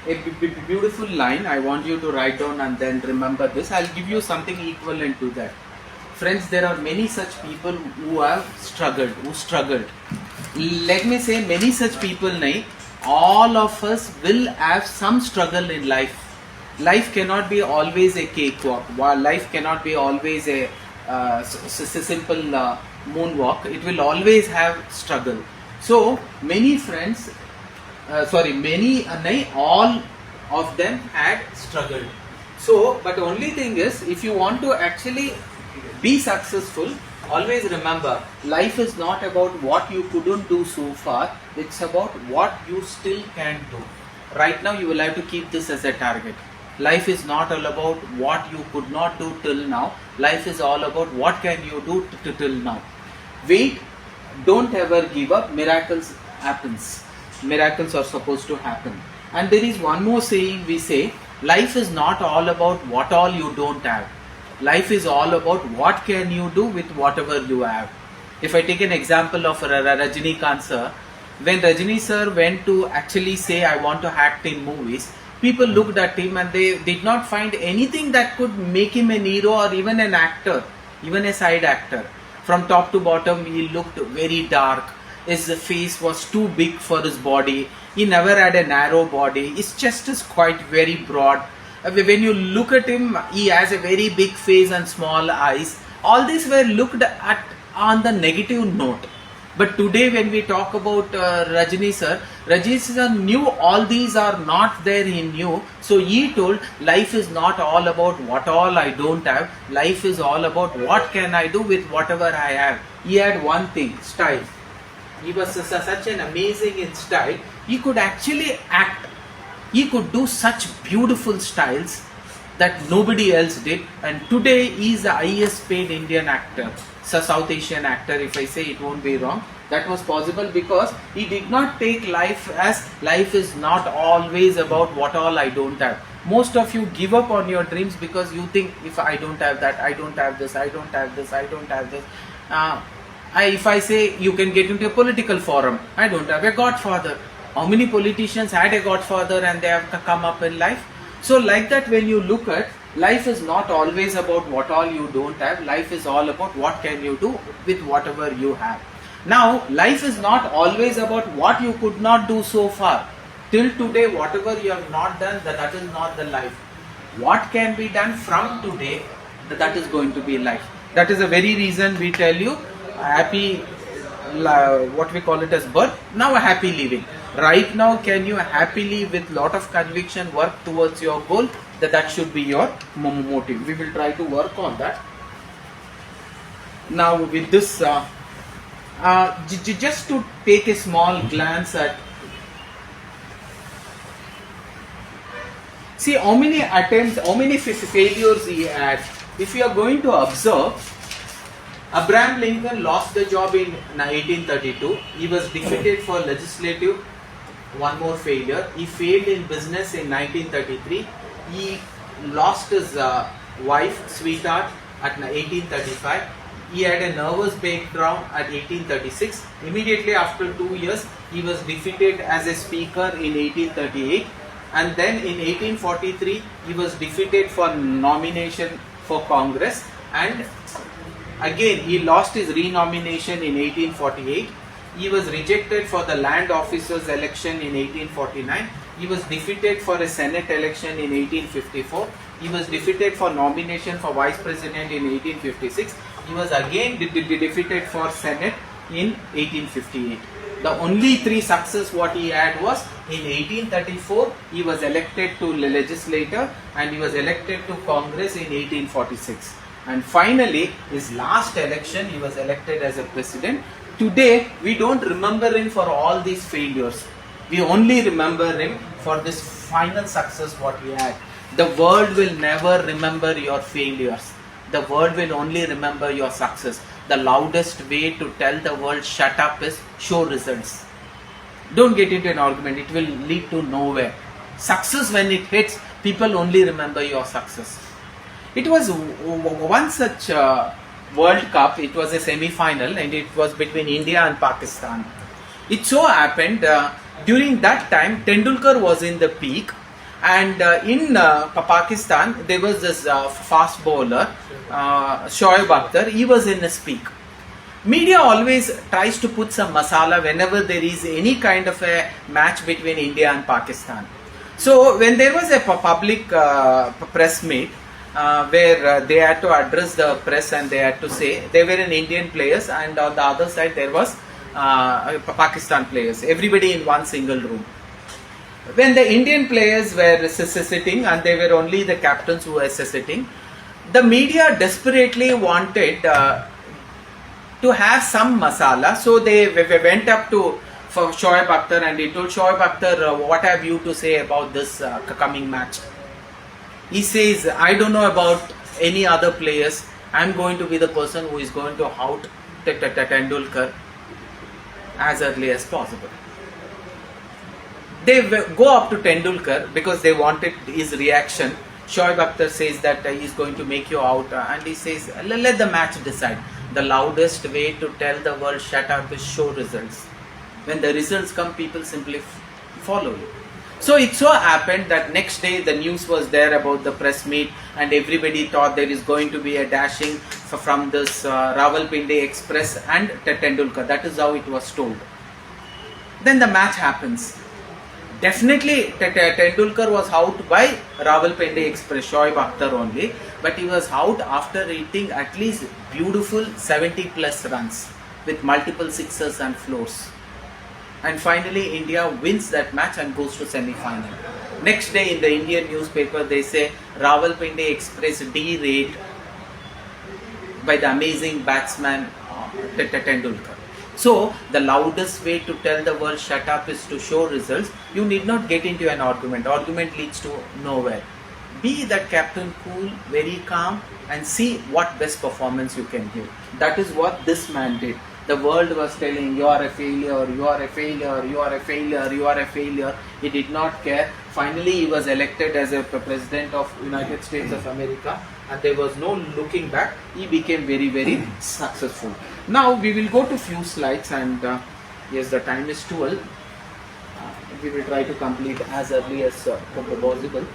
beautiful line I want you to write down and then remember this. I'll give you something equivalent to that. Friends, there are many such people who have struggled. Let me say, many such people nahi, all of us will have some struggle in life. Life cannot be always a cakewalk. Life cannot be always a simple moonwalk. It will always have struggle. So many friends, all of them had struggled. So, but only thing is, if you want to actually be successful, always remember, life is not about what you couldn't do so far, it's about what you still can do. Right now you will have to keep this as a target. Life is not all about what you could not do till now. Life is all about what can you do till now. Wait, don't ever give up. Miracles happens. Miracles are supposed to happen. And there is one more saying we say, life is not all about what all you don't have. Life is all about what can you do with whatever you have. If I take an example of Rajinikanth sir, when Rajini sir went to actually say I want to act in movies, people looked at him and they did not find anything that could make him an hero or even an actor, even a side actor. From top to bottom he looked very dark. His face was too big for his body. He never had a narrow body. His chest is quite very broad. When you look at him, he has a very big face and small eyes. All these were looked at on the negative note. But today when we talk about Rajini sir knew all these are not there in you. So he told, life is not all about what all I don't have. Life is all about what can I do with whatever I have. He had one thing, style. He was such an amazing in style. He could actually act. He could do such beautiful styles that nobody else did. And today he is the highest paid Indian actor. So South Asian actor, if I say it won't be wrong. That was possible because he did not take life as life is not always about what all I don't have. Most of you give up on your dreams because you think, if I don't have that, I don't have this, I don't have this, I don't have this. If I say you can get into a political forum, I don't have a godfather. How many politicians had a godfather and they have come up in life? So like that, when you look at, life is not always about what all you don't have. Life is all about what can you do with whatever you have. Now, life is not always about what you could not do so far. Till today, whatever you have not done, that is not the life. What can be done from today, that is going to be life. That is the very reason we tell you, happy, what we call it as birth, now a happy living. Right now, can you happily with lot of conviction work towards your goal? That should be your motive. We will try to work on that. Now with this, just to take a small glance at, see how many attempts, how many failures he had. If you are going to observe, Abraham Lincoln lost the job in 1832. He was defeated for legislative. One more failure. He failed in business in 1933. He lost his wife, sweetheart, at 1835. He had a nervous breakdown at 1836. Immediately after 2 years, he was defeated as a speaker in 1838. And then in 1843, he was defeated for nomination for Congress. And again, he lost his renomination in 1848. He was rejected for the land officers election in 1849. He was defeated for a Senate election in 1854. He was defeated for nomination for Vice President in 1856. He was again defeated for Senate in 1858. The only three success what he had was in 1834 he was elected to legislature and he was elected to Congress in 1846. And finally his last election he was elected as a president. Today we don't remember him for all these failures. We only remember him for this final success what he had. The world will never remember your failures. The world will only remember your success. The loudest way to tell the world shut up is show results. Don't get into an argument. It will lead to nowhere. Success, when it hits, people only remember your success. It was one such World Cup. It was a semi-final and it was between India and Pakistan. It so happened during that time Tendulkar was in the peak And in Pakistan, there was this fast bowler, Shoaib Akhtar. He was in his peak. Media always tries to put some masala whenever there is any kind of a match between India and Pakistan. So when there was a public press meet where they had to address the press and they had to say they were an Indian players, and on the other side there was Pakistan players, everybody in one single room. When the Indian players were sitting and they were only the captains who were sitting, the media desperately wanted to have some masala, so they went up to for Shoaib Akhtar and he told Shoaib Akhtar, what have you to say about this coming match? He says, I don't know about any other players. I'm going to be the person who is going to out Tendulkar as early as possible. They go up to Tendulkar because they wanted his reaction. Shoaib Akhtar says that he's going to make you out, and he says, let the match decide. The loudest way to tell the world shut up is show results. When the results come, people simply follow you. So it so happened that next day the news was there about the press meet, and everybody thought there is going to be a dashing from this Rawalpindi Express and Tendulkar. That is how it was told. Then the match happens. Definitely Tendulkar was out by Rawalpindi Express, Shoaib Akhtar only, but he was out after hitting at least beautiful 70 plus runs with multiple sixers and floors. And finally India wins that match and goes to semi-final. Next day in the Indian newspaper they say Rawalpindi Express D-rate by the amazing batsman Tendulkar. So the loudest way to tell the world shut up is to show results. You need not get into an argument. Argument leads to nowhere. Be that captain, cool, very calm, and see what best performance you can give. That is what this man did. The world was telling, you are a failure, you are a failure, you are a failure, you are a failure. He did not care. Finally, he was elected as a president of United States of America, and there was no looking back. He became very, very successful. Now, we will go to few slides, and yes, the time is 12. We will try to complete as early as possible.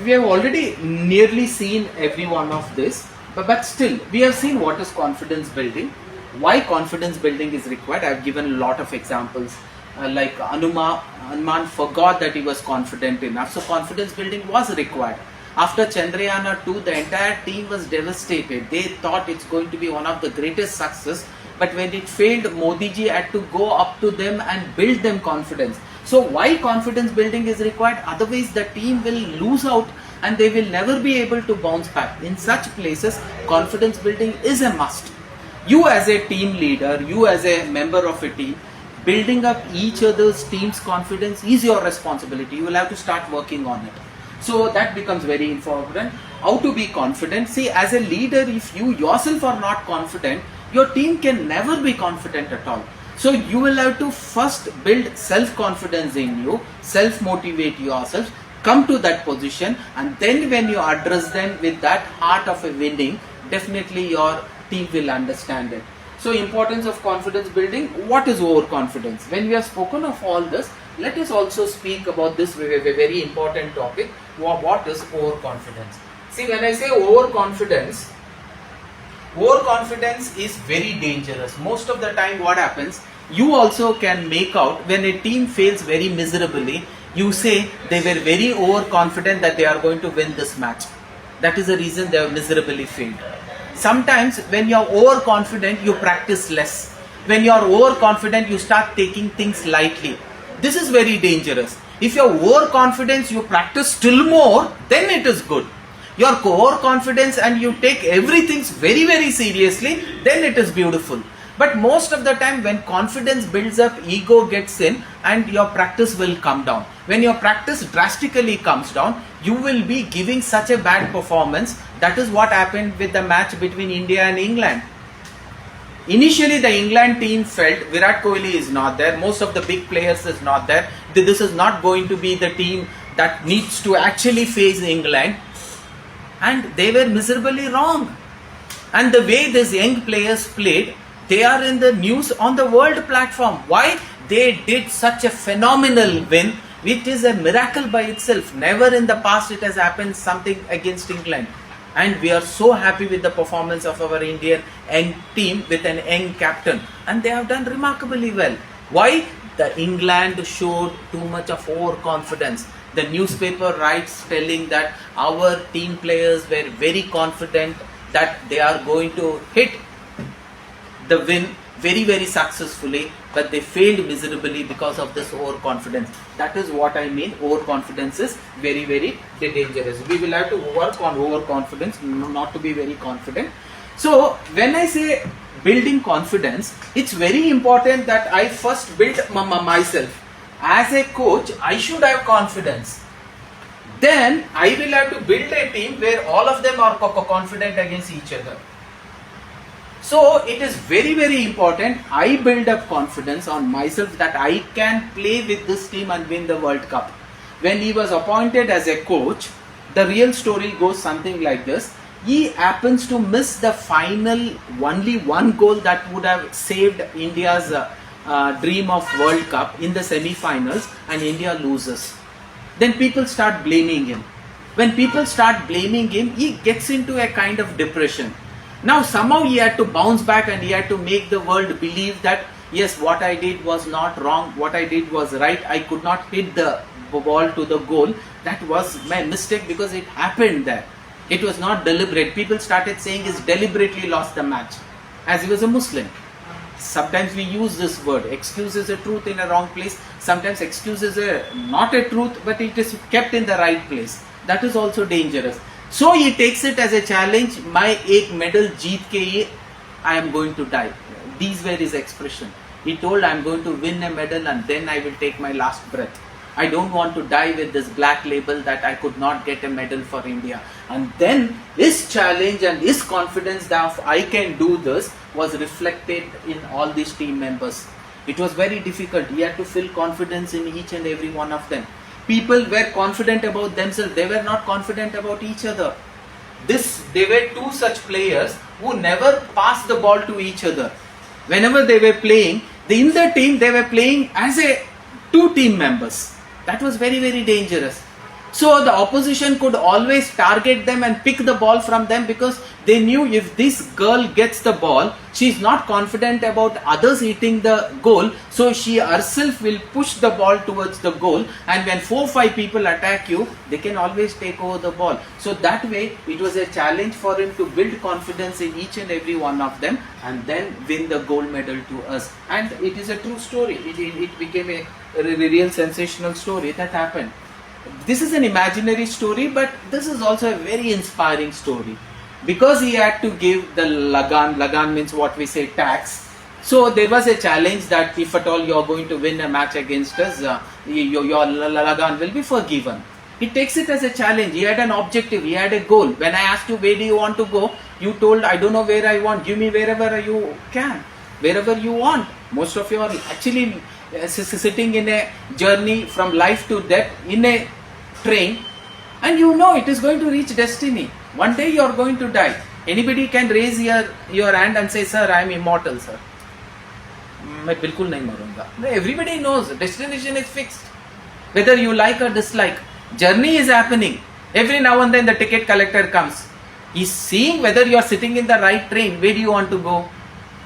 We have already nearly seen every one of this. But still, we have seen what is confidence building, why confidence building is required. I have given a lot of examples, like Hanuman forgot that he was confident enough, so confidence building was required. After Chandrayaan 2, the entire team was devastated. They thought it's going to be one of the greatest success, but when it failed, Modi ji had to go up to them and build them confidence. So why confidence building is required? Otherwise the team will lose out and they will never be able to bounce back. In such places, confidence building is a must. You as a team leader, you as a member of a team, building up each other's team's confidence is your responsibility. You will have to start working on it. So that becomes very important. How to be confident? See, as a leader, if you yourself are not confident, your team can never be confident at all. So you will have to first build self-confidence in you, self-motivate yourself, come to that position, and then when you address them with that heart of a winning, definitely your team will understand it. So importance of confidence building. What is overconfidence? When we have spoken of all this, let us also speak about this very important topic. What is overconfidence? See, when I say overconfidence, overconfidence is very dangerous. Most of the time what happens, you also can make out when a team fails very miserably, you say they were very overconfident that they are going to win this match. That is the reason they have miserably failed. Sometimes when you are overconfident, you practice less. When you are overconfident, you start taking things lightly. This is very dangerous. If you are overconfident, you practice still more, then it is good. Your overconfidence and you take everything very, very seriously, then it is beautiful. But most of the time when confidence builds up, ego gets in and your practice will come down. When your practice drastically comes down, you will be giving such a bad performance. That is what happened with the match between India and England. Initially the England team felt Virat Kohli is not there, most of the big players is not there. This is not going to be the team that needs to actually face England. And they were miserably wrong. And the way these young players played, they are in the news on the world platform. Why? they did such a phenomenal win. It is a miracle by itself. Never in the past it has happened something against England. And we are so happy with the performance of our Indian young team with an young captain. And they have done remarkably well. Why? The England showed too much of overconfidence. The newspaper writes telling that our team players were very confident that they are going to hit the win very, very successfully, but they failed miserably because of this overconfidence. That is what I mean. Overconfidence is very, very dangerous. We will have to work on overconfidence, not to be very confident. So when I say building confidence, it's very important that I first build myself. As a coach, I should have confidence. Then I will have to build a team where all of them are confident against each other. So it is very, very important I build up confidence on myself that I can play with this team and win the World Cup. When he was appointed as a coach, the real story goes something like this. He happens to miss the final, only one goal that would have saved India's dream of World Cup in the semi-finals, and India loses. Then people start blaming him. When people start blaming him, he gets into a kind of depression. Now somehow he had to bounce back and he had to make the world believe that yes, what I did was not wrong, what I did was right, I could not hit the ball to the goal. That was my mistake because it happened there. It was not deliberate. People started saying he's deliberately lost the match as he was a Muslim. Sometimes we use this word, excuse is a truth in a wrong place. Sometimes excuse is not a truth, but it is kept in the right place. That is also dangerous. So he takes it as a challenge. My ek medal jeet ke ye, I am going to die. These were his expression. He told, I am going to win a medal and then I will take my last breath. I don't want to die with this black label that I could not get a medal for India. And then his challenge and his confidence that I can do this was reflected in all these team members. It was very difficult. He had to feel confidence in each and every one of them. People were confident about themselves. They were not confident about each other. They were two such players who never passed the ball to each other. Whenever they were playing, in the team they were playing as two team members. That was very, very dangerous. So the opposition could always target them and pick the ball from them because they knew if this girl gets the ball, she is not confident about others hitting the goal. So she herself will push the ball towards the goal, and when 4 or 5 people attack you, they can always take over the ball. So that way it was a challenge for him to build confidence in each and every one of them and then win the gold medal to us. And it is a true story. It became a real sensational story that happened. This is an imaginary story, but this is also a very inspiring story. Because he had to give the lagan means what we say tax. So there was a challenge that if at all you are going to win a match against us, your lagan will be forgiven. He takes it as a challenge. He had an objective, he had a goal. When I asked you where do you want to go, you told I don't know where I want, give me wherever you can, wherever you want. Most of you are actually sitting in a journey from life to death in a train, and you know it is going to reach destiny. One day you are going to die. Anybody can raise your hand and say, sir, I am immortal, sir. मैं बिल्कुल नहीं मरूंगा. Everybody knows destination is fixed. Whether you like or dislike, journey is happening. Every now and then the ticket collector comes. He's seeing whether you are sitting in the right train. Where do you want to go?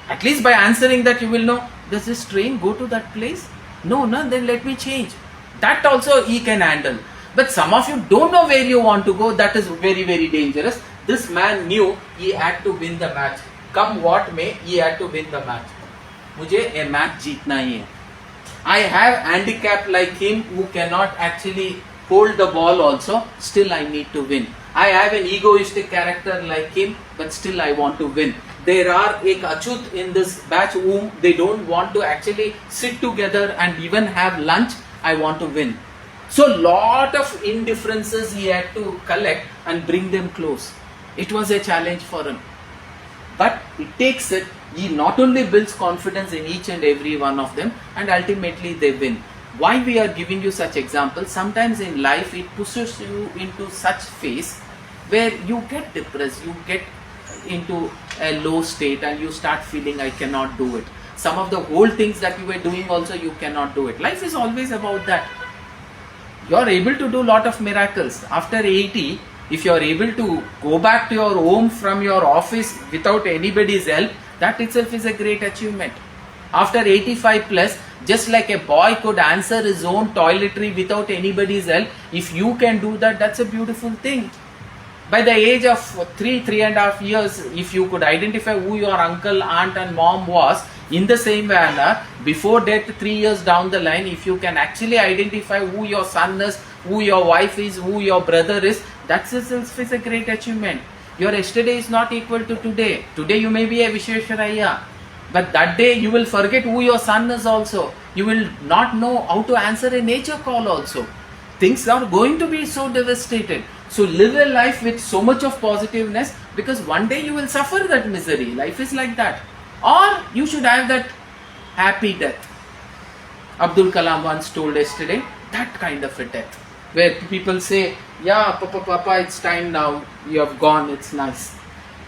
At least by answering that you will know, does this train go to that place? No, then let me change. That also he can handle. But some of you don't know where you want to go. That is very, very dangerous. This man knew he had to win the match. Come what may, he had to win the match. मुझे a match जीतना ही है. I have handicap like him who cannot actually hold the ball also. Still I need to win. I have an egoistic character like him, but still I want to win. There are ek achut in this batch whom they don't want to actually sit together and even have lunch. I want to win. So lot of indifferences he had to collect and bring them close. It was a challenge for him. But he takes it. He not only builds confidence in each and every one of them, and ultimately they win. Why we are giving you such examples? Sometimes in life it pushes you into such phase where you get depressed, you get into a low state and you start feeling I cannot do it. some of the old things that you were doing also you cannot do it. Life is always about that. You are able to do lot of miracles. After 80, if you are able to go back to your home from your office without anybody's help, that itself is a great achievement. After 85 plus, just like a boy could answer his own toiletry without anybody's help, if you can do that, that's a beautiful thing. By the age of 3.5 years, if you could identify who your uncle, aunt and mom was, in the same manner, before death 3 years down the line, if you can actually identify who your son is, who your wife is, who your brother is, that itself is a great achievement. Your yesterday is not equal to today. Today you may be a Vishwesharaya, but that day you will forget who your son is also. You will not know how to answer a nature call also. Things are going to be so devastated. So live a life with so much of positiveness, because one day you will suffer that misery. Life is like that. Or you should have that happy death. Abdul Kalam once told yesterday, that kind of a death, where people say, yeah, Papa, it's time now, you have gone, it's nice.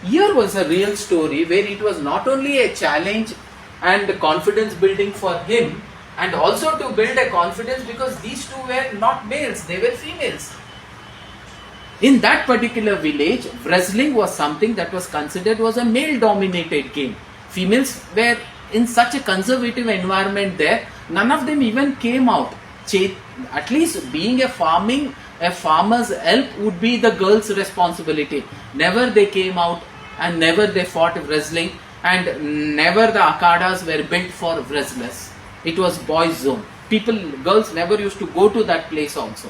Here was a real story where it was not only a challenge and confidence building for him, and also to build a confidence, because these two were not males, they were females. In that particular village, wrestling was something that was considered was a male dominated game. Females were in such a conservative environment there, none of them even came out. At least being a farmer's help would be the girl's responsibility. Never they came out, and never they fought wrestling, and never the akhadas were built for wrestlers. It was boys' zone. Girls never used to go to that place also.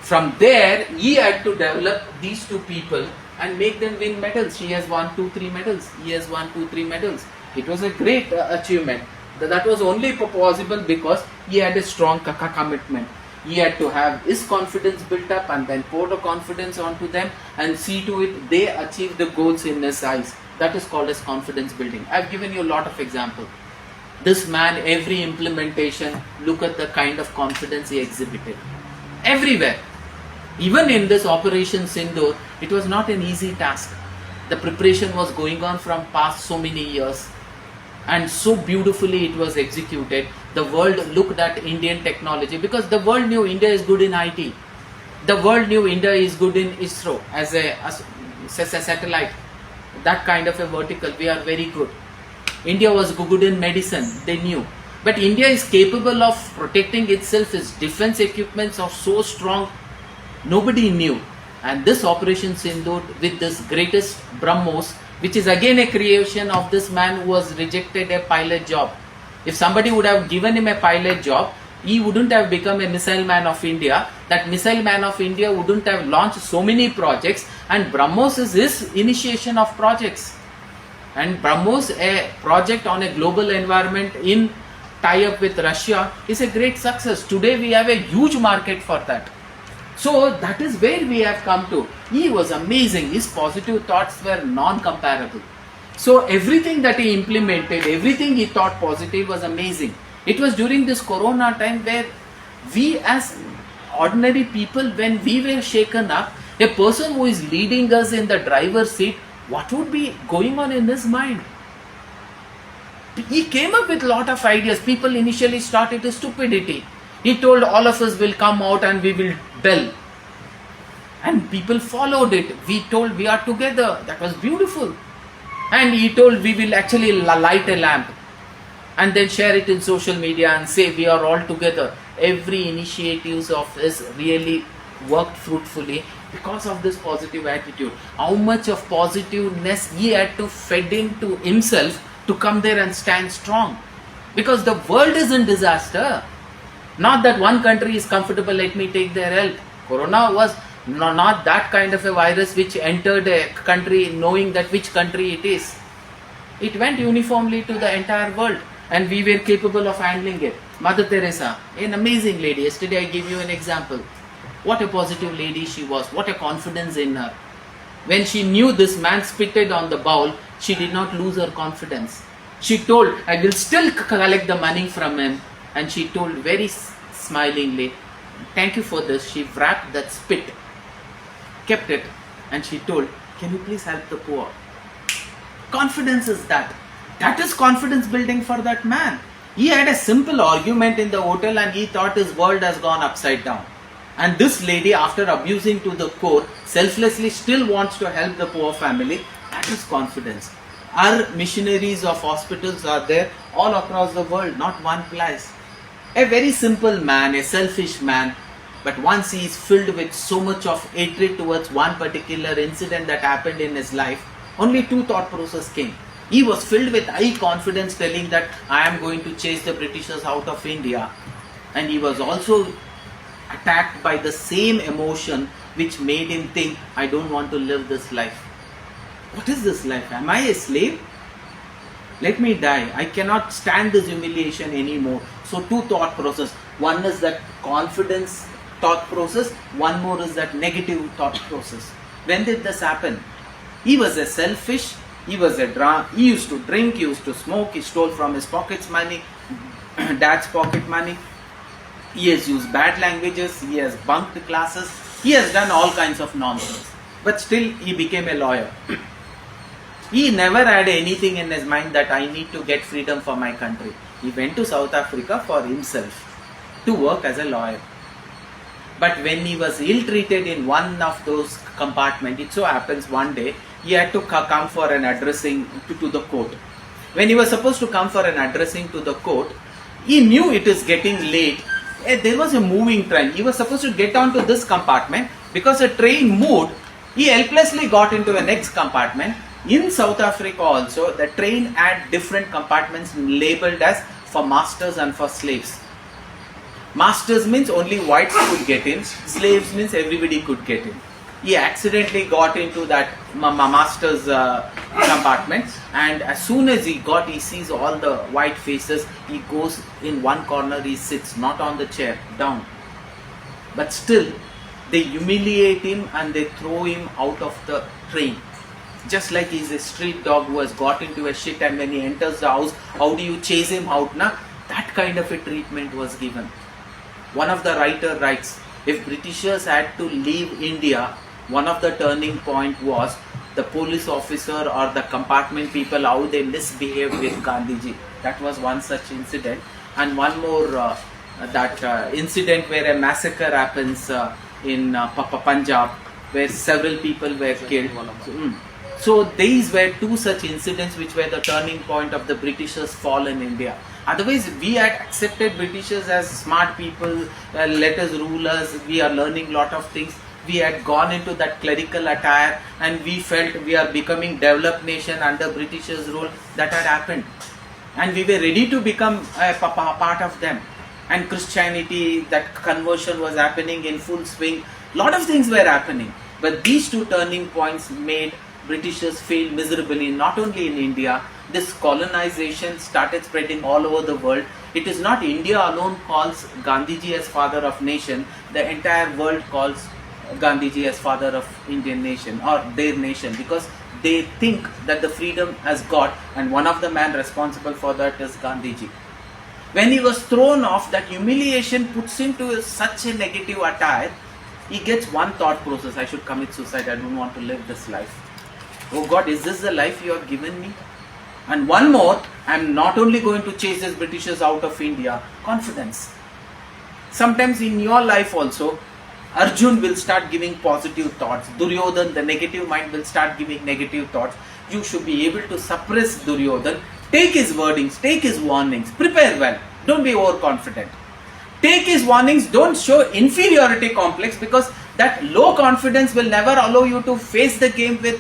From there, he had to develop these two people and make them win medals. She has 1, 2, 3 medals. He has 1, 2, 3 medals. It was a great achievement. That was only possible because he had a strong commitment. He had to have his confidence built up and then pour the confidence onto them and see to it they achieve the goals in his eyes. That is called as confidence building. I have given you a lot of examples. This man, every implementation, look at the kind of confidence he exhibited. Everywhere. Even in this Operation Sindoor, it was not an easy task. The preparation was going on from past so many years, and so beautifully it was executed. The world looked at Indian technology, because the world knew India is good in IT. The world knew India is good in ISRO as a satellite. That kind of a vertical, we are very good. India was good in medicine, they knew. But India is capable of protecting itself. Its defense equipments are so strong, nobody knew. And this Operation Sindoor, with this greatest BrahMos, which is again a creation of this man who was rejected a pilot job. If somebody would have given him a pilot job, he wouldn't have become a missile man of India. That missile man of India wouldn't have launched so many projects, and BrahMos is his initiation of projects. And BrahMos, a project on a global environment in tie-up with Russia, is a great success. Today we have a huge market for that. So that is where we have come to. He was amazing. His positive thoughts were non-comparable. So everything that he implemented, everything he thought positive was amazing. It was during this Corona time where we as ordinary people, when we were shaken up, a person who is leading us in the driver's seat, what would be going on in his mind? He came up with a lot of ideas. People initially started with stupidity. He told all of us will come out and we will bell. And people followed it. We told we are together. That was beautiful. And he told we will actually light a lamp and then share it in social media and say we are all together. Every initiatives of his really worked fruitfully because of this positive attitude. How much of positiveness he had to feed into himself to come there and stand strong. Because the world is in disaster. Not that one country is comfortable, let me take their help. Corona was not that kind of a virus which entered a country knowing that which country it is. It went uniformly to the entire world and we were capable of handling it. Mother Teresa, an amazing lady. Yesterday I gave you an example. What a positive lady she was. What a confidence in her. When she knew this man spitted on the bowl, she did not lose her confidence. She told, I will still collect the money from him. And she told very smilingly, thank you for this. She wrapped that spit, kept it, and she told, can you please help the poor? Confidence is that. That is confidence building for that man. He had a simple argument in the hotel and he thought his world has gone upside down. And this lady, after abusing to the core, selflessly still wants to help the poor family. That is confidence. Our missionaries of hospitals are there all across the world, not one place. A very simple man, a selfish man, but once he is filled with so much of hatred towards one particular incident that happened in his life, only two thought process came. He was filled with high confidence, telling that I am going to chase the Britishers out of India. And he was also attacked by the same emotion which made him think, I don't want to live this life. What is this life? Am I a slave? Let me die. I cannot stand this humiliation anymore. So two thought process. One is that confidence thought process. One more is that negative thought process. When did this happen? He was a selfish. He was a drunk. He used to drink. He used to smoke. He stole from his pocket's money, dad's pocket money. He has used bad languages. He has bunked classes. He has done all kinds of nonsense. But still, he became a lawyer. He never had anything in his mind that I need to get freedom for my country. He went to South Africa for himself to work as a lawyer. But when he was ill-treated in one of those compartments, it so happens one day he had to come for an addressing to the court. When he was supposed to come for an addressing to the court, he knew it is getting late. There was a moving train. He was supposed to get onto this compartment. Because a train moved, he helplessly got into the next compartment. In South Africa also, the train had different compartments labeled as for masters and for slaves. Masters means only whites could get in. Slaves means everybody could get in. He accidentally got into that master's compartment, and as soon as he sees all the white faces, he goes in one corner, he sits, not on the chair, down. But still, they humiliate him and they throw him out of the train. Just like he's a street dog who has got into a shit, and when he enters the house, how do you chase him out? That kind of a treatment was given. One of the writer writes, if Britishers had to leave India, one of the turning point was the police officer or the compartment people, how they misbehaved with Gandhiji. That was one such incident. And one more, incident where a massacre happens in Punjab, where several people were killed. So these were two such incidents which were the turning point of the Britishers' fall in India. Otherwise, we had accepted Britishers as smart people, let us rule us, we are learning lot of things. We had gone into that clerical attire and we felt we are becoming developed nation under Britishers' rule. That had happened. And we were ready to become a part of them. And Christianity, that conversion was happening in full swing. Lot of things were happening. But these two turning points made Britishers fail miserably, not only in India. This colonization started spreading all over the world. It is not India alone calls Gandhiji as father of nation. The entire world calls Gandhiji as father of Indian nation or their nation, because they think that the freedom has got, and one of the men responsible for that is Gandhiji. When he was thrown off, that humiliation puts him to such a negative attire. He gets one thought process: I should commit suicide, I don't want to live this life. Oh God, is this the life you have given me? And one more, I am not only going to chase these Britishers out of India. Confidence. Sometimes in your life also, Arjun will start giving positive thoughts. Duryodhan, the negative mind, will start giving negative thoughts. You should be able to suppress Duryodhan. Take his wordings, take his warnings. Prepare well. Don't be overconfident. Take his warnings. Don't show inferiority complex, because that low confidence will never allow you to face the game with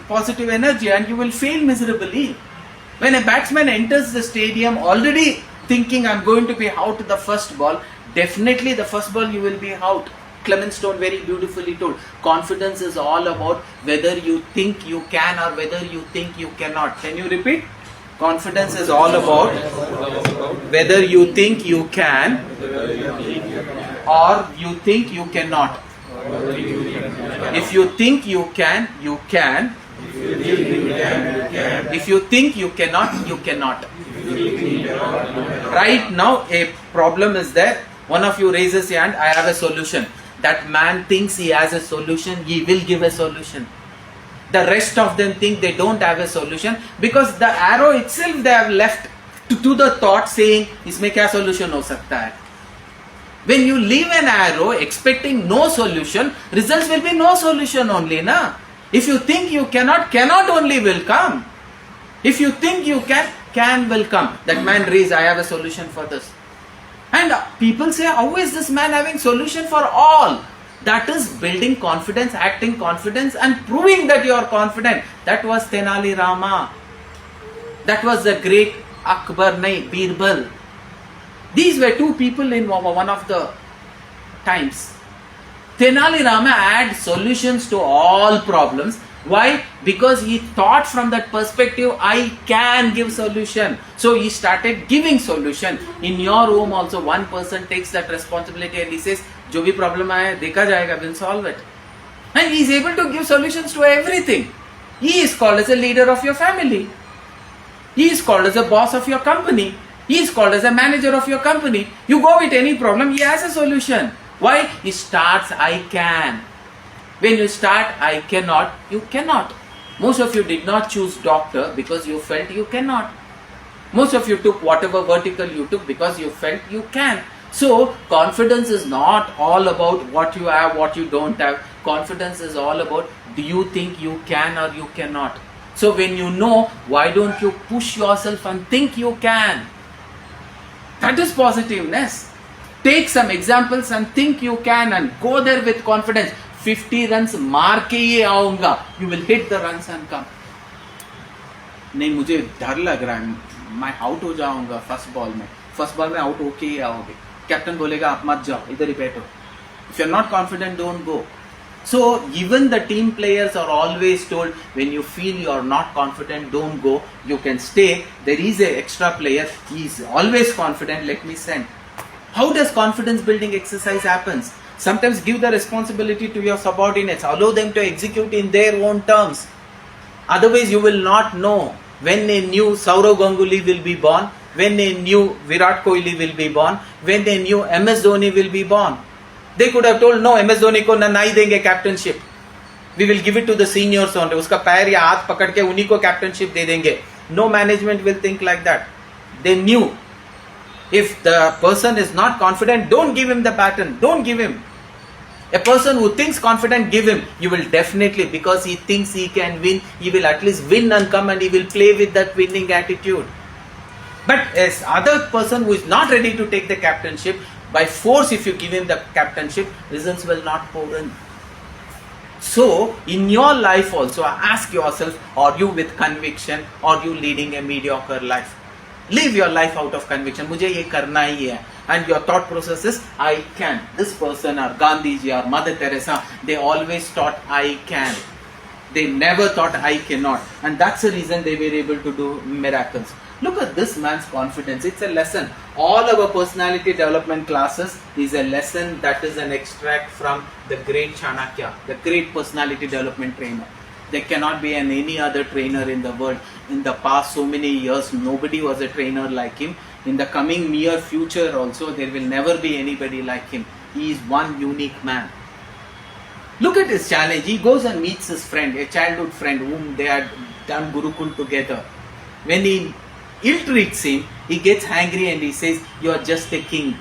positive energy, and you will fail miserably. When a batsman enters the stadium already thinking I'm going to be out the first ball, definitely the first ball you will be out. Clement Stone very beautifully told, confidence is all about whether you think you can or whether you think you cannot. Can you repeat? Confidence is all about whether you think you can or you think you cannot. If you think you can, you can. If you think you cannot, you cannot. Right now, a problem is there. One of you raises your hand, I have a solution. That man thinks he has a solution, he will give a solution. The rest of them think they don't have a solution because the arrow itself they have left to the thought saying, इसमें क्या solution हो सकता है? When you leave an arrow expecting no solution, results will be no solution only, na? If you think you cannot only will come. If you think you can will come. That man raised, I have a solution for this. And people say, how is this man having solution for all? That is building confidence, acting confidence and proving that you are confident. That was Tenali Rama. That was the great Akbar, Birbal. These were two people in one of the times. Tenali Rama had solutions to all problems. Why? Because he thought from that perspective, I can give solution. So he started giving solution. In your home also, one person takes that responsibility and he says, जो भी problem आया देखा जाएगा, we'll solve it. And he is able to give solutions to everything. He is called as a leader of your family. He is called as a boss of your company. He is called as a manager of your company. You go with any problem, he has a solution. Why? He starts, I can. When you start, I cannot, you cannot. Most of you did not choose doctor because you felt you cannot. Most of you took whatever vertical you took because you felt you can. So, confidence is not all about what you have, what you don't have. Confidence is all about, do you think you can or you cannot? So, when you know, why don't you push yourself and think you can? That is positiveness. Take some examples and think you can and go there with confidence. 50 runs मार के ही आऊंगा. You will hit the runs and come. नहीं मुझे डर लग रहा है, मैं आउट हो जाऊंगा फर्स्ट बॉल में आउट होके ही आओगे. कैप्टन बोलेगा आप मत जाओ, इधर ही बैठो. If you are not confident, don't go. So even the team players are always told, when you feel you are not confident, don't go. You can stay. There is an extra player. He is always confident. Let me send. How does confidence building exercise happens? Sometimes give the responsibility to your subordinates. Allow them to execute in their own terms. Otherwise, you will not know when a new Saurav Ganguly will be born, when a new Virat Kohli will be born, when a new MS Dhoni will be born. They could have told, no, MS Dhoni को ना ही देंगे captainship. We will give it to the seniors only. उसका पैर या हाथ पकड़ के उन्हीं को captainship दे देंगे. No management will think like that. They knew. If the person is not confident, don't give him the baton. Don't give him. A person who thinks confident, give him. You will definitely, because he thinks he can win, he will at least win and come and he will play with that winning attitude. But as other person who is not ready to take the captainship, by force if you give him the captainship, results will not pour in. So, in your life also, ask yourself, are you with conviction or are you leading a mediocre life? Live your life out of conviction. मुझे ये करना ही है. And your thought process is, I can. This person or Gandhiji or Mother Teresa, they always thought I can. They never thought I cannot. And that's the reason they were able to do miracles. Look at this man's confidence. It's a lesson. All our personality development classes is a lesson that is an extract from the great Chanakya, the great personality development trainer. There cannot be any other trainer in the world. In the past so many years, nobody was a trainer like him. In the coming near future also, there will never be anybody like him. He is one unique man. Look at his challenge. He goes and meets his friend, a childhood friend whom they had done Gurukul together. When he ill-treats him, he gets angry and he says, you are just a king.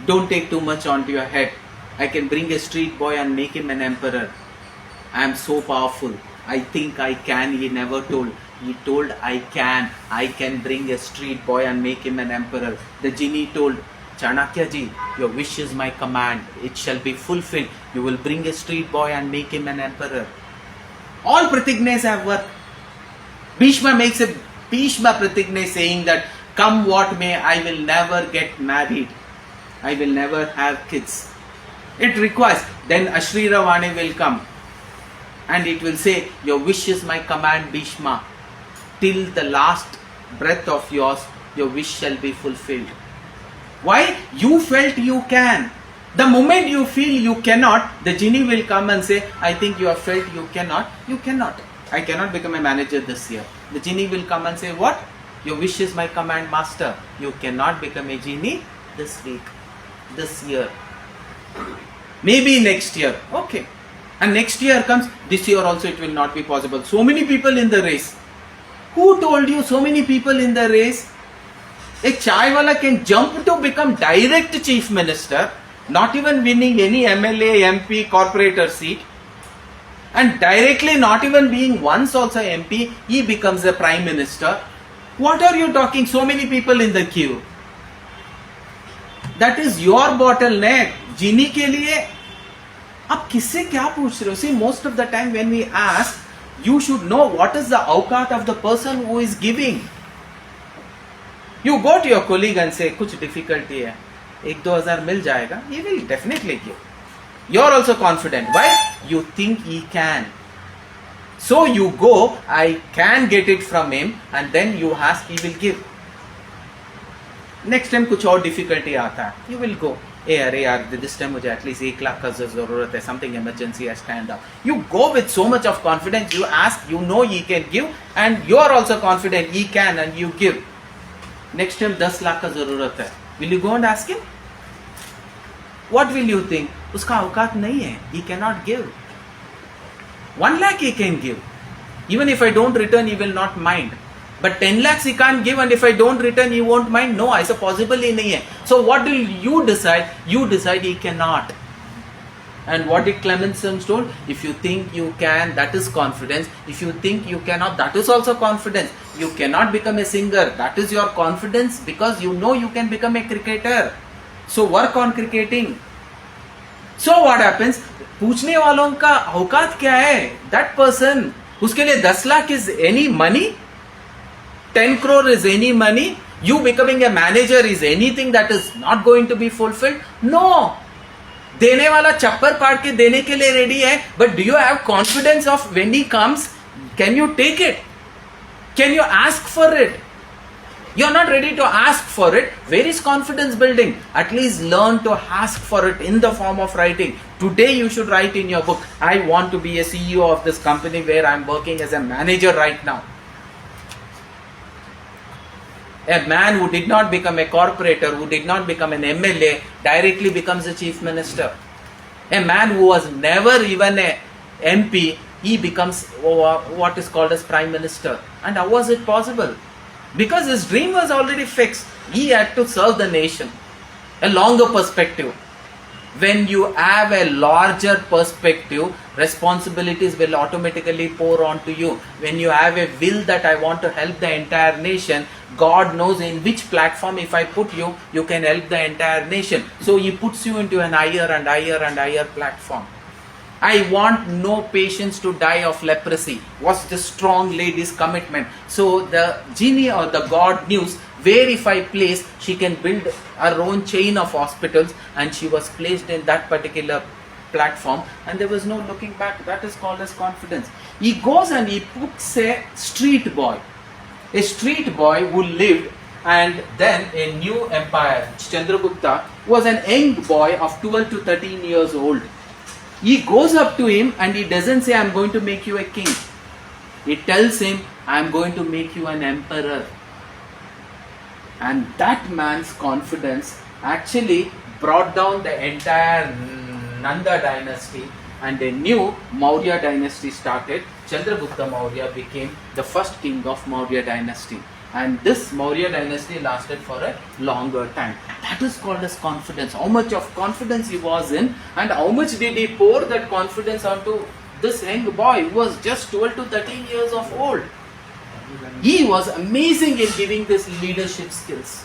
Don't take too much onto your head. I can bring a street boy and make him an emperor. I am so powerful. I think I can. He never told. He told, I can. I can bring a street boy and make him an emperor. The genie told, Chanakya ji, your wish is my command. It shall be fulfilled. You will bring a street boy and make him an emperor. All pratignas have worked. Bhishma makes a Bhishma pratigna saying that, come what may, I will never get married. I will never have kids. It requires. Then Ashrira Vani will come. And it will say, your wish is my command, Bhishma. Till the last breath of yours, your wish shall be fulfilled. Why? You felt you can. The moment you feel you cannot, the genie will come and say, I think you have felt you cannot. You cannot. I cannot become a manager this year. The genie will come and say, what? Your wish is my command, master. You cannot become a genie this week, this year. Maybe next year. Okay. And next year comes, this year also it will not be possible. So many people in the race. Who told you so many people in the race? A chai wala can jump to become direct chief minister, not even winning any MLA, MP, corporator seat, and directly not even being once also MP, he becomes a prime minister. What are you talking? So many people in the queue. That is your bottleneck. जीने के लिए आप किससे क्या पूछ रहे हो? See, most of the time when we ask, you should know what is the awqat of the person who is giving. You go to your colleague and say, कुछ difficulty है, 1-2 मिल जाएगा. He will definitely give. You are also confident. Why? You think he can. So you go, I can get it from him, and then you ask, he will give. Next time कुछ और difficulty आता है, you will go. अरे यार, this time मुझे at least 1 lakh का जरूरत है, something emergency has stand up. You go with so much of confidence. You ask, you know he can give, and you are also confident he can, and you give. Next time 10 lakh का जरूरत है, will you go and ask him? What will you think? उसका औकात नहीं है, he cannot give. 1 lakh he can give. Even if I don't return, he will not mind. But 10 lakhs he can't give, and if I don't return, he won't mind. No, ऐसा possible ही नहीं है. So what will you decide? You decide he cannot. And what did Clemenson's told? If you think you can, that is confidence. If you think you cannot, that is also confidence. You cannot become a singer, that is your confidence, because you know you can become a cricketer. So work on cricketing. So what happens? पूछने वालों का औकात क्या है? That person, उसके लिए 10 lakh is any money? 10 crore is any money? You becoming a manager is anything that is not going to be fulfilled? No. देने वाला चप्पर पाड़ के देने के लिए ready है, but do you have confidence of when he comes? Can you take it? Can you ask for it? You are not ready to ask for it. Where is confidence building? At least learn to ask for it in the form of writing. Today you should write in your book, I want to be a CEO of this company where I am working as a manager right now. A man who did not become a corporator, who did not become an MLA, directly becomes a chief minister. A man who was never even a MP, he becomes what is called as prime minister. And how was it possible? Because his dream was already fixed. He had to serve the nation. A longer perspective. When you have a larger perspective, responsibilities will automatically pour onto you. When you have a will that I want to help the entire nation, God knows in which platform if I put you, you can help the entire nation. So He puts you into an higher and higher and higher platform. I want no patients to die of leprosy was the strong lady's commitment. So the genie or the God knew where if I place, she can build her own chain of hospitals, and she was placed in that particular platform, and there was no looking back. That is called as confidence. He goes and he puts a street boy who lived, and then a new empire. Chandragupta was an young boy of 12 to 13 years old. He goes up to him and he doesn't say, I am going to make you a king. He tells him, I am going to make you an emperor. And that man's confidence actually brought down the entire Nanda dynasty, and a new Maurya dynasty started. Chandragupta Maurya became the first king of Maurya dynasty. And this Maurya dynasty lasted for a longer time. That is called as confidence. How much of confidence he was in, and how much did he pour that confidence onto this young boy who was just 12 to 13 years of old. He was amazing in giving this leadership skills.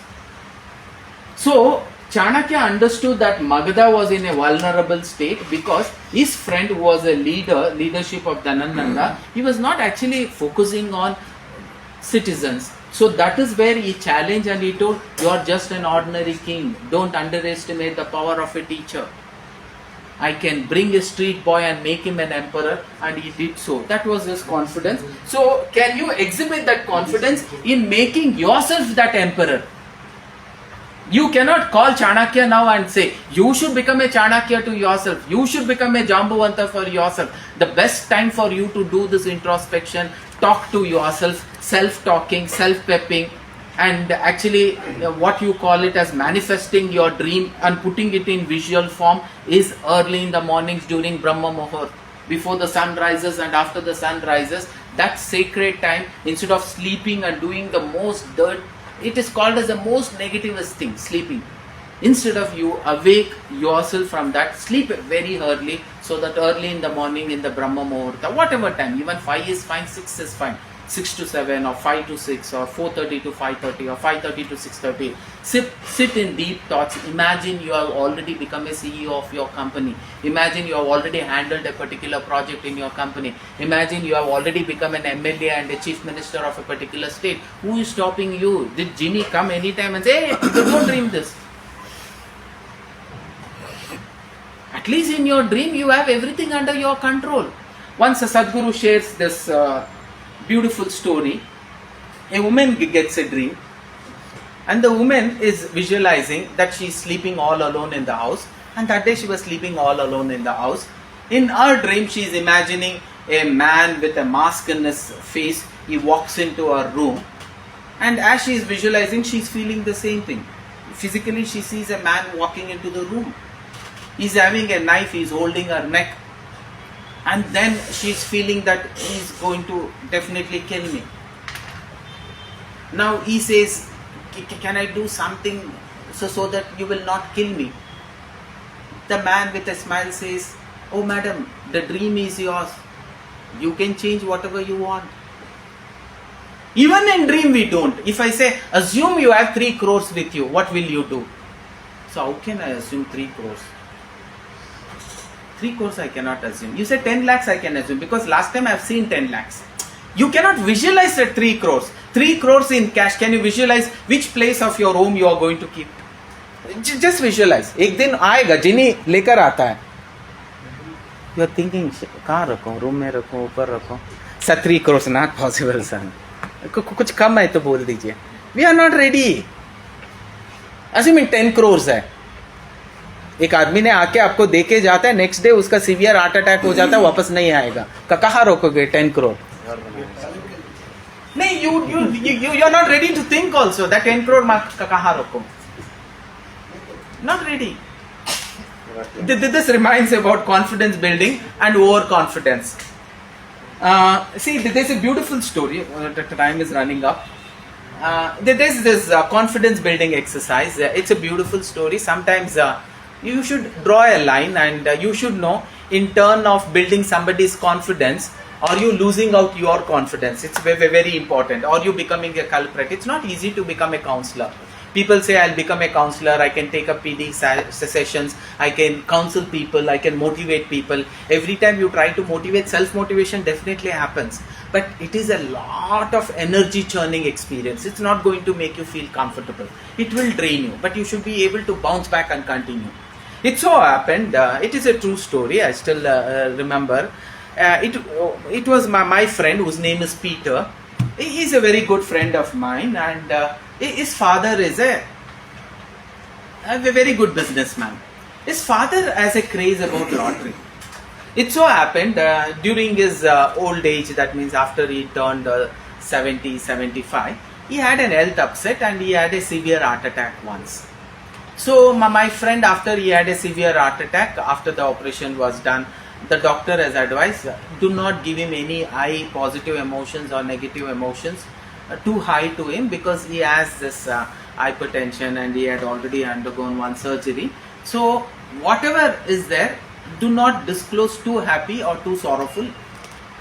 So Chanakya understood that Magadha was in a vulnerable state because his friend who was a leadership of Dhanananda, he was not actually focusing on citizens. So that is where he challenged and he told, you are just an ordinary king. Don't underestimate the power of a teacher. I can bring a street boy and make him an emperor, and he did so. That was his confidence. So can you exhibit that confidence in making yourself that emperor? You cannot call Chanakya now and say, you should become a Chanakya to yourself. You should become a Jambavanta for yourself. The best time for you to do this introspection, talk to yourself, self-talking, self-pepping, and actually what you call it as manifesting your dream and putting it in visual form is early in the mornings during Brahma Muhurt. before the sun rises and after the sun rises. That sacred time, instead of sleeping and doing the most dirt, it is called as the most negativest thing, sleeping. Instead of you awake yourself from that, sleep very early, so that early in the morning in the Brahma Muhurta, whatever time, even 5 is fine, 6 is fine, 6 to 7 or 5 to 6 or 4:30 to 5:30 or 5:30 to 6:30. Sit in deep thoughts. Imagine you have already become a CEO of your company. Imagine you have already handled a particular project in your company. Imagine you have already become an MLA and a chief minister of a particular state. Who is stopping you? Did Ginny come anytime and say, hey, don't dream this? At least in your dream, you have everything under your control. Once a Sadguru shares this beautiful story. A woman gets a dream, and the woman is visualizing that she is sleeping all alone in the house, and that day she was sleeping all alone in the house. In her dream, she is imagining a man with a mask in his face. He walks into her room, and as she is visualizing, she is feeling the same thing. Physically, she sees a man walking into the room. He's having a knife, he's holding her neck, and then she's feeling that he's going to definitely kill me. Now he says, can I do something so that you will not kill me? The man with a smile says, oh madam, the dream is yours. You can change whatever you want. Even in dream we don't. If I say, assume you have 3 crores with you, what will you do? So how can I assume 3 crores? 3 crores I cannot assume. You say 10 lakhs I can assume, because last time I have seen 10 lakhs. You cannot visualize that 3 crores. 3 crores in cash. Can you visualize which place of your home you are going to keep? Just visualize. एक दिन आएगा, जिनी लेकर आता है. You are thinking, कहाँ रखूँ? Room में रखूँ, ऊपर रखूँ? Sir, 3 crores not possible, son. कुछ कम है तो बोल दीजिए. We are not ready. Assuming 10 crores है. एक आदमी ने आके आपको देके जाता है, नेक्स्ट डे उसका सीवियर हार्ट अटैक हो जाता है, वापस नहीं आएगा. कहाँ रोकोगे 10 करोड़? नहीं, you are not ready to think also that 10 crore कहाँ रोको? Not ready. This reminds about confidence building and overconfidence. See, there's a beautiful story. The time is running up. There's this confidence building exercise. It's a beautiful story. Sometimes you should draw a line, and you should know, in turn of building somebody's confidence, are you losing out your confidence? It's very, very important. Or you becoming a culprit. It's not easy to become a counselor. People say, I'll become a counselor, I can take up PD sessions, I can counsel people, I can motivate people. Every time you try to motivate, self-motivation definitely happens. But it is a lot of energy churning experience. It's not going to make you feel comfortable. It will drain you, but you should be able to bounce back and continue. It so happened, it is a true story, I still remember. It was my friend, whose name is Peter. He is a very good friend of mine, and his father is a very good businessman. His father has a craze about lottery. It so happened during his old age, that means after he turned 70, 75, he had an health upset and he had a severe heart attack once. So my friend, after he had a severe heart attack, after the operation was done, the doctor has advised, do not give him any high positive emotions or negative emotions too high to him, because he has this hypertension and he had already undergone one surgery. So whatever is there, do not disclose too happy or too sorrowful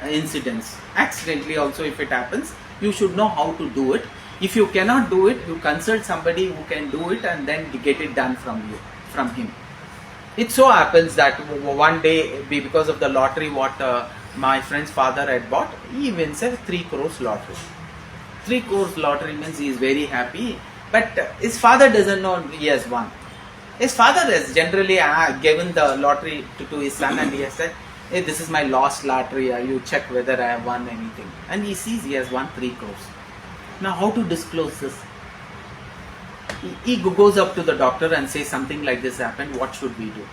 incidents. Accidentally also, if it happens, you should know how to do it. If you cannot do it, you consult somebody who can do it and then get it done from him. It so happens that one day, because of the lottery what my friend's father had bought, he wins a 3 crores lottery. 3 crores lottery means he is very happy, but his father doesn't know he has won. His father has generally given the lottery to his son, and he has said, hey, this is my lost lottery, you check whether I have won anything. And he sees he has won 3 crores. Now how to disclose this? He goes up to the doctor and says, something like this happened, what should we do?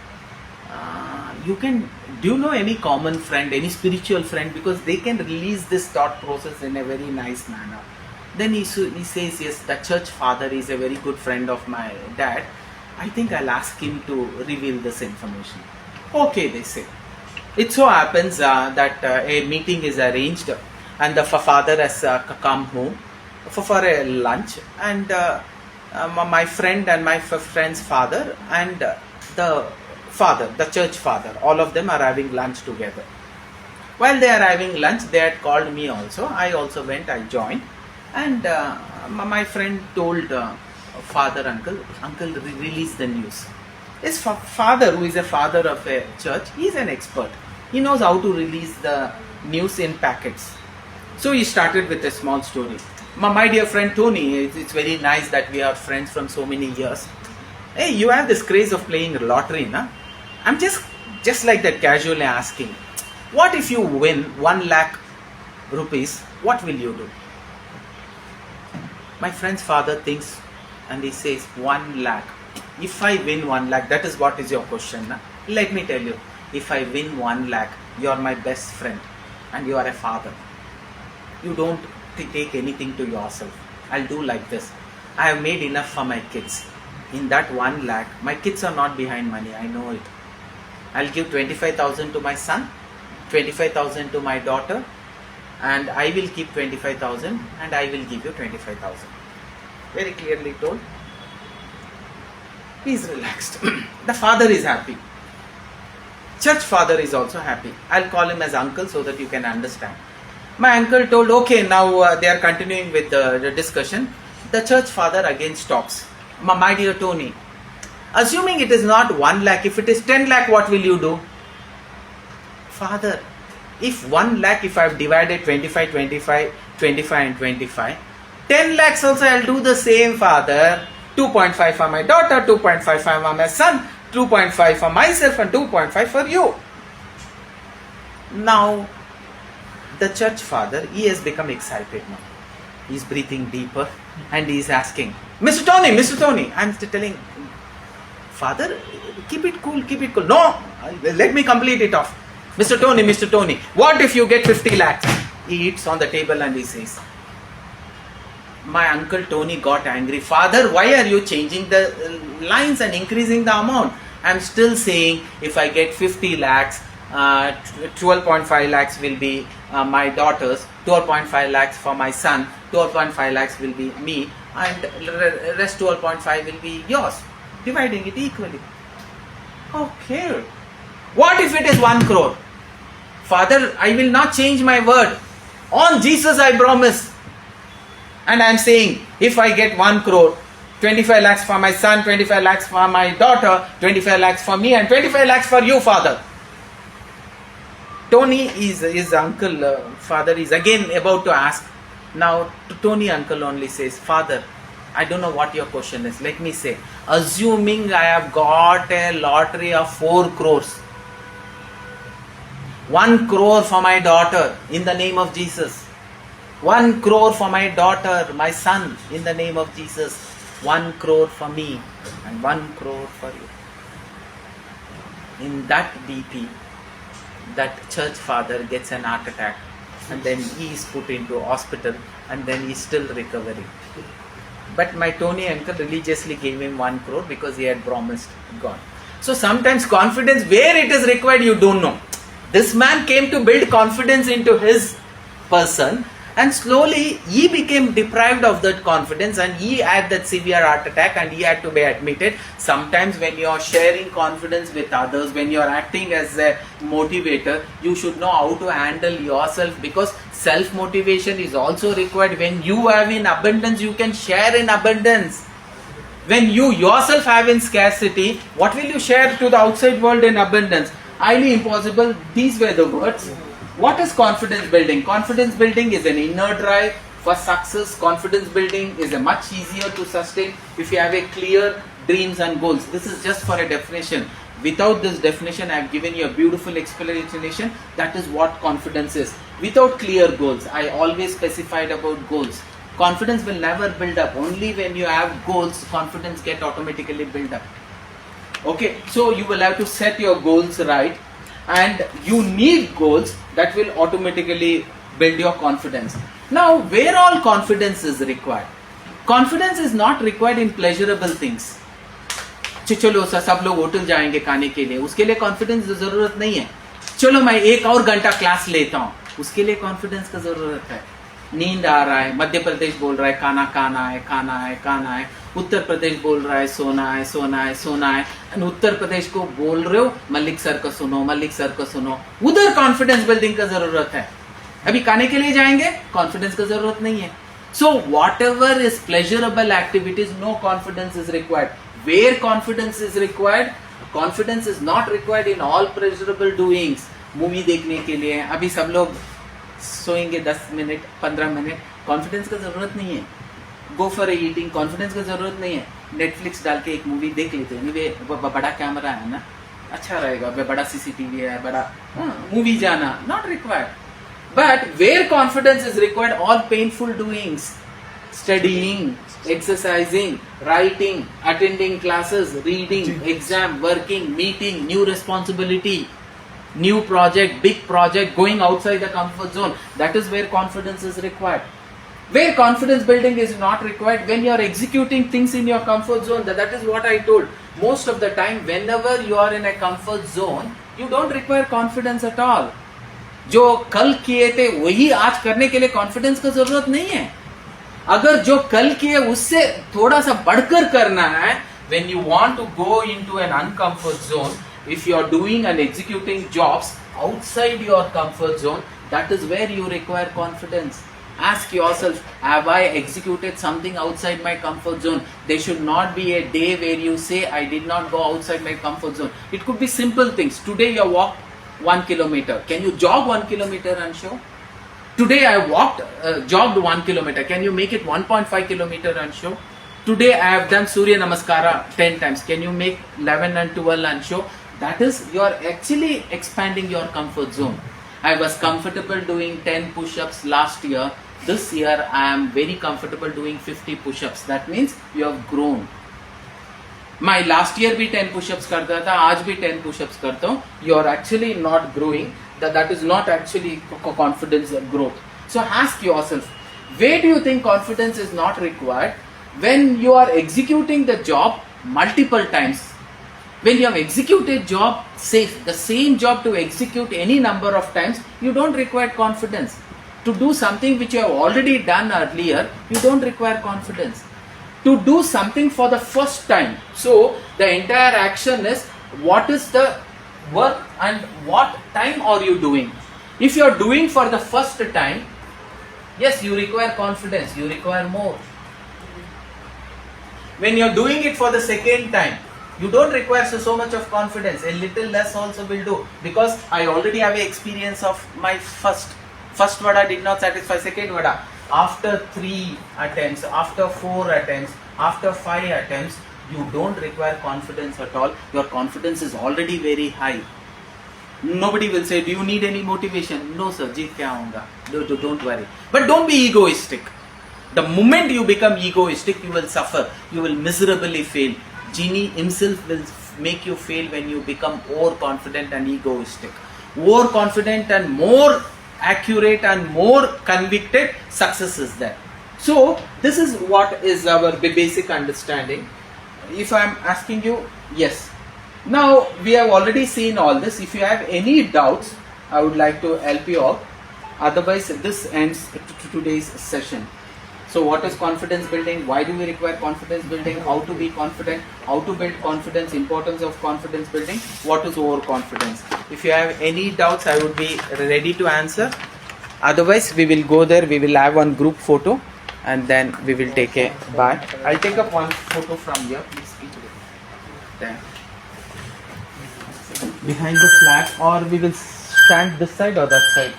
Do you know any common friend, any spiritual friend, because they can release this thought process in a very nice manner. Then he says, yes, the church father is a very good friend of my dad. I think I'll ask him to reveal this information. Okay, they say. It so happens that a meeting is arranged, and the father has come home for a lunch, and my friend and my friend's father and the father, the church father, all of them are having lunch together. While they are having lunch, they had called me also. I also went, I joined, and my friend told father, uncle, release the news. His father, who is a father of a church, he is an expert. He knows how to release the news in packets. So he started with a small story. My dear friend Tony, it's very nice that we are friends from so many years. Hey, you have this craze of playing lottery, na? I'm just like that, casually asking, what if you win 1 lakh rupees? What will you do? My friend's father thinks and he says, 1 lakh. If I win 1 lakh, that is what is your question. Na? Let me tell you, if I win 1 lakh, you are my best friend and you are a father. You don't take anything to yourself. I'll do like this. I have made enough for my kids. In that 1 lakh, my kids are not behind money, I know it. I'll give 25,000 to my son, 25,000 to my daughter, and I will keep 25,000 and I will give you 25,000. Very clearly told. He is relaxed. The father is happy. Church father is also happy. I'll call him as uncle so that you can understand. My uncle told, okay, now they are continuing with the discussion. The church father again stops. My dear Tony, assuming it is not 1 lakh, if it is 10 lakh, what will you do? Father, if 1 lakh, if I have divided 25, 25, 25 and 25, 10 lakhs also I will do the same, father. 2.5 for my daughter, 2.5 for my son, 2.5 for myself and 2.5 for you. Now, the church father, he has become excited now. He is breathing deeper and he is asking, Mr. Tony, I am telling, father, keep it cool. No, let me complete it off. Mr. Tony, what if you get 50 lakhs? He eats on the table and he says, my uncle Tony got angry. Father, why are you changing the lines and increasing the amount? I am still saying, if I get 50 lakhs, 12.5 lakhs will be my daughter's, 12.5 lakhs for my son, 12.5 lakhs will be me, and rest 12.5 will be yours. Dividing it equally. Okay. What if it is 1 crore? Father, I will not change my word. On Jesus I promise. And I am saying, if I get 1 crore, 25 lakhs for my son, 25 lakhs for my daughter, 25 lakhs for me and 25 lakhs for you, father. Tony is his uncle, father is again about to ask. Now Tony uncle only says, father, I don't know what your question is. Let me say, assuming I have got a lottery of 4 crores, 1 crore for my daughter in the name of Jesus, 1 crore for my daughter, my son in the name of Jesus, 1 crore for me and 1 crore for you. In that BP, that church father gets an heart attack and then he is put into hospital and then he is still recovering. But my Tony uncle religiously gave him 1 crore because he had promised God. So sometimes confidence, where it is required, you don't know. This man came to build confidence into his person, and slowly he became deprived of that confidence and he had that severe heart attack and he had to be admitted. Sometimes when you are sharing confidence with others, when you are acting as a motivator, you should know how to handle yourself, because self-motivation is also required. When you have in abundance, you can share in abundance. When you yourself have in scarcity, what will you share to the outside world in abundance? Highly impossible. These were the words. What is confidence building? Confidence building is an inner drive for success. Confidence building is a much easier to sustain if you have a clear dreams and goals. This is just for a definition. Without this definition, I have given you a beautiful explanation. That is what confidence is. Without clear goals, I always specified about goals. Confidence will never build up. Only when you have goals, confidence get automatically built up. Okay, so you will have to set your goals right. And you need goals that will automatically build your confidence. Now, where all confidence is required? Confidence is not required in pleasurable things. चलो सब लोग hotel जाएंगे खाने के लिए, उसके लिए confidence जरूरत नहीं है. चलो मैं 1 और घंटा क्लास लेता हूँ, उसके लिए कॉन्फिडेंस का जरूरत है। नींद आ रहा है, मध्य प्रदेश बोल रहा है खाना खाना है, खाना है, खाना है। उत्तर प्रदेश बोल रहा है सोना है, सोना है, सोना है। एंड उत्तर प्रदेश को बोल रहे हो मल्लिक सर का सुनो, मल्लिक सर का सुनो। उधर कॉन्फिडेंस बिल्डिंग का जरूरत है। अभी खाने के लिए जाएंगे, कॉन्फिडेंस का जरूरत नहीं है। So whatever is pleasurable activities, no confidence is required. Where confidence is required, confidence is not required in all pleasurable doings. Movie देखने के लिए अभी सब लोग सोएंगे 10 मिनट 15 मिनट, कॉन्फिडेंस का जरूरत नहीं है। गो फॉर ईटिंग, कॉन्फिडेंस का जरूरत नहीं है। नेटफ्लिक्स डाल के एक मूवी देख लेते हैं, बड़ा कैमरा है ना, अच्छा रहेगा, बड़ा सीसीटीवी है, बड़ा मूवी जाना, not required. But where confidence is required, all painful doings, studying, exercising, writing, attending classes, reading, exam, working, meeting, new responsibility, new project, big project, going outside the comfort zone, that is where confidence is required. Where confidence building is not required, when you are executing things in your comfort zone, that is what I told. Most of the time, whenever you are in a comfort zone, you don't require confidence at all. जो कल किए थे वही आज करने के लिए confidence का जरूरत नहीं है। अगर जो कल किए उससे थोड़ा सा बढ़कर करना है, when you want to go into an uncomfort zone, if you are doing and executing jobs outside your comfort zone, that is where you require confidence. Ask yourself, have I executed something outside my comfort zone? There should not be a day where you say, I did not go outside my comfort zone. It could be simple things. Today you walked 1 kilometer. Can you jog 1 kilometer and show? Today I jogged 1 kilometer. Can you make it 1.5 kilometer and show? Today I have done Surya Namaskara 10 times. Can you make 11 and 12 and show? That is, you are actually expanding your comfort zone. I was comfortable doing 10 push-ups last year. This year I am very comfortable doing 50 push-ups. That means you have grown. मैं last year भी 10 pushups करता था, आज भी 10 pushups करता हूँ. You are actually not growing, that is not actually confidence growth. So ask yourself, where do you think confidence is not required? When you are executing the job multiple times. When you have executed job, say the same job to execute any number of times, you don't require confidence. To do something which you have already done earlier, you don't require confidence. To do something for the first time. So the entire action is, what is the work and what time are you doing? If you are doing for the first time, yes, you require confidence, you require more. When you are doing it for the second time, you don't require so much of confidence. A little less also will do, because I already have a experience of my first vada did not satisfy, second vada. After 3 attempts, after 4 attempts, after 5 attempts, you don't require confidence at all. Your confidence is already very high. Nobody will say, do you need any motivation? No sir, jeet kya hoga. Don't worry. But don't be egoistic. The moment you become egoistic, you will suffer. You will miserably fail. Genie himself will make you fail when you become overconfident and egoistic. Overconfident and more accurate and more convicted, success is there. So this is what is our basic understanding. If I am asking you, yes, now we have already seen all this. If you have any doubts, I would like to help you out. Otherwise this ends today's session. So what is confidence building? Why do we require confidence building? How to be confident? How to build confidence? Importance of confidence building? What is overconfidence? If you have any doubts, I would be ready to answer. Otherwise, we will go there. We will have one group photo, and then we will take a bye. I'll take up one photo from here. Please keep it there. Behind the flag, or we will stand this side or that side.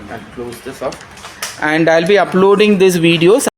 I'll close this off, and I'll be uploading these videos.